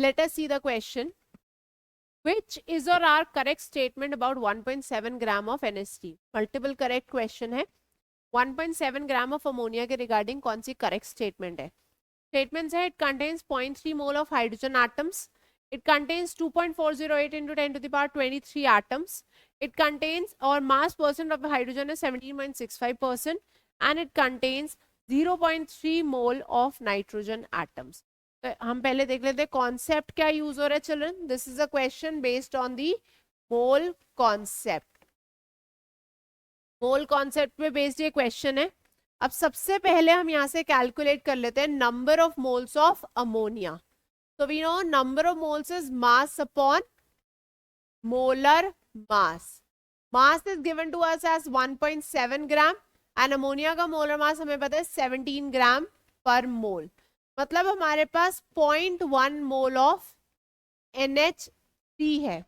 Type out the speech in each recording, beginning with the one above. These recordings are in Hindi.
let us see the question. Which is or are correct statement about 1.7 gram of NH3? Multiple correct question है. 1.7 ग्राम ऑफ अमोनिया के रिगार्डिंग कौन सी करेक्ट स्टेटमेंट है? स्टेटमेंट्स है, it contains 0.3 mole of hydrogen atoms, it contains 2.408 into 10 to the power 23 atoms, it contains, or mass percent of the hydrogen is 17.65%, and it contains 0.3 mole of nitrogen atoms. तो हम पहले देख लेते हैं कॉन्सेप्ट क्या यूज हो रहा है children. This is a question based on the mole concept. Mole concept पे बेस्ड ये क्वेश्चन है. अब सबसे पहले हम यहाँ से कैलकुलेट कर लेते हैं number of moles of ammonia. So we know number of moles is mass upon molar mass. Mass is given to us as 1.7 gram and ammonia का molar mass हमें पता है 17 gram per mole. मतलब हमारे पास 0.1 mole of NH3 है.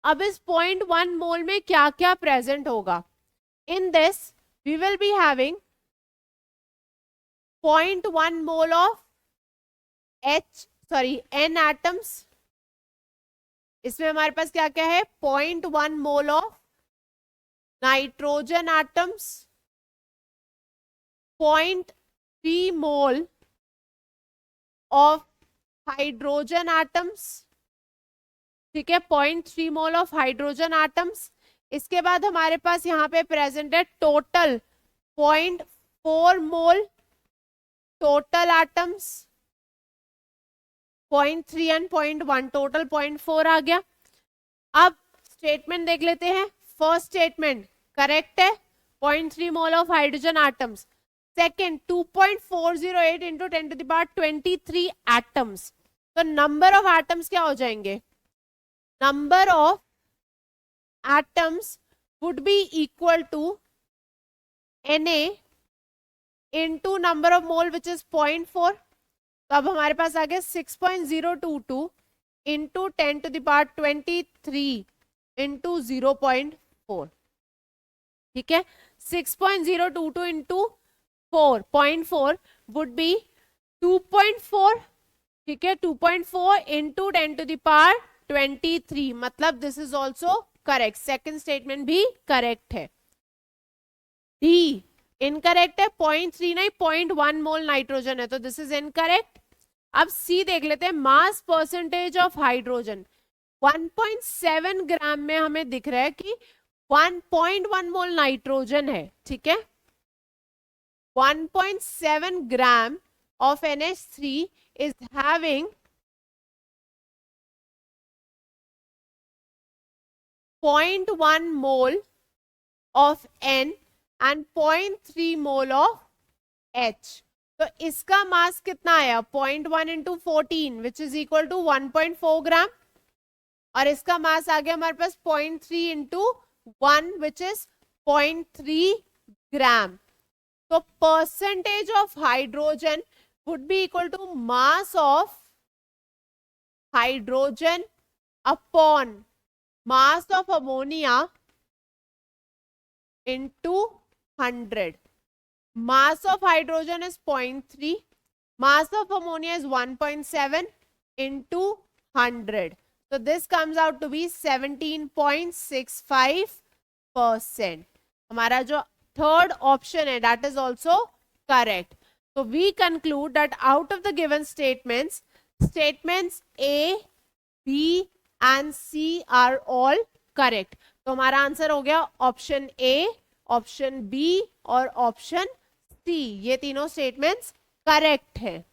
अब इस 0.1 mole में क्या क्या present होगा? In this we will be having 0.1 mole of N atoms. इसमें हमारे पास क्या क्या है? 0.1 mole of nitrogen atoms, 0.3 mole of hydrogen atoms. ठीक है, 0.3 मोल ऑफ हाइड्रोजन एटम्स. इसके बाद हमारे पास यहाँ पे प्रेजेंट है total 0.4 mole total atoms, 0.3 and 0.1 total 0.4 आ गया. अब स्टेटमेंट देख लेते हैं. फर्स्ट स्टेटमेंट करेक्ट है, 0.3 mole of hydrogen atoms. Second 2.408 into 10 to the power 23 atoms. तो नंबर ऑफ एटम्स क्या हो जाएंगे? Number of atoms would be equal to Na into number of mole which is 0.4. तो अब हमारे पास आ गया 6.022 into 10 to the power 23 into 0.4. ठीक है, 6.022 इंटू 4.4 वुड बी 2.4. ठीक है, 2.4 इंटू 10 टू द पावर 23. मतलब this is also correct. Second statement भी करेक्ट है. डी इनकरेक्ट है, 0.3 नहीं 0.1 मोल नाइट्रोजन है, तो दिस इज इनकरेक्ट. अब सी देख लेते हैं. मास परसेंटेज ऑफ हाइड्रोजन 1.7 ग्राम में हमें दिख रहा है कि 1.1 मोल नाइट्रोजन है. ठीक है, 1.7 gram of NH3 is having 0.1 mole of N and 0.3 mole of H. तो इसका मास कितना आया? 0.1 into 14 which is equal to 1.4 gram. और इसका मास आ गया हमारे पास 0.3 इंटू 1 विच इज 0.3 ग्राम. तो percentage of hydrogen would be equal to mass of hydrogen upon mass of ammonia into 100. Mass of hydrogen is 0.3. Mass of ammonia is 1.7 into 100. So this comes out to be 17.65%. हमारा जो third option है that is also correct. So we conclude that out of the given statements, statements A, B and C are all correct. तो हमारा आंसर हो गया ऑप्शन ए, ऑप्शन बी और ऑप्शन सी. ये तीनों स्टेटमेंट्स करेक्ट हैं.